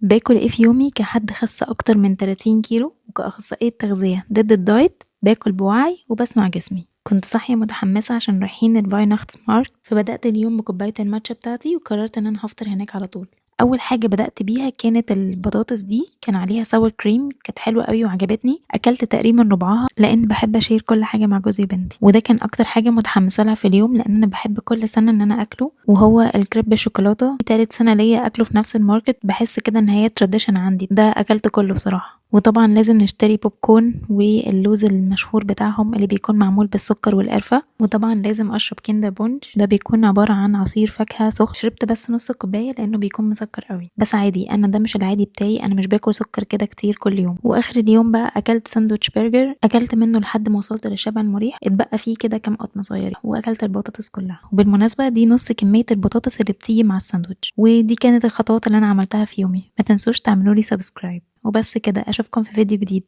باكل ايه في يومي كحد خس اكتر من 30 كيلو وكأخصائية تغذية ضد الدايت؟ باكل بوعي وبسمع جسمي. كنت صاحية متحمسة عشان رايحين الفايناخت سمارت، فبدأت اليوم بكوباية الماتشا بتاعتي وقررت ان انا هفطر هناك على طول. اول حاجة بدأت بيها كانت البطاطس دي، كان عليها ساور كريم، كانت حلوة قوي وعجبتني. اكلت تقريبا ربعها لان بحب اشير كل حاجة مع جوزي وبنتي، وده كان اكتر حاجة متحمسة لها في اليوم لان انا بحب كل سنة ان انا اكله، وهو الكريب بالشوكولاتة. تالت سنة ليا اكله في نفس الماركت، بحس كده ان هي تراديشن عندي. ده اكلت كله بصراحة. وطبعا لازم نشتري بوب كورن واللوز المشهور بتاعهم اللي بيكون معمول بالسكر والقرفة، وطبعا لازم اشرب كيندر بونج، ده بيكون عبارة عن عصير فاكهة سخن. شربت بس نص كوباية لانه بيكون مسكر قوي، بس عادي، انا ده مش العادي بتاعي، انا مش باكل سكر كده كتير كل يوم. واخر اليوم بقى اكلت ساندوتش برجر، اكلت منه لحد ما وصلت للشبع المريح، اتبقى فيه كده كام قطمة صغيرة، واكلت البطاطس كلها. وبالمناسبة دي نص كمية البطاطس اللي بتيجي مع الساندوتش. ودي كانت الخطوات اللي انا عملتها في يومي. ما تنسوش تعملوا لي سبسكرايب. وبس كده، اشوفكم في فيديو جديد.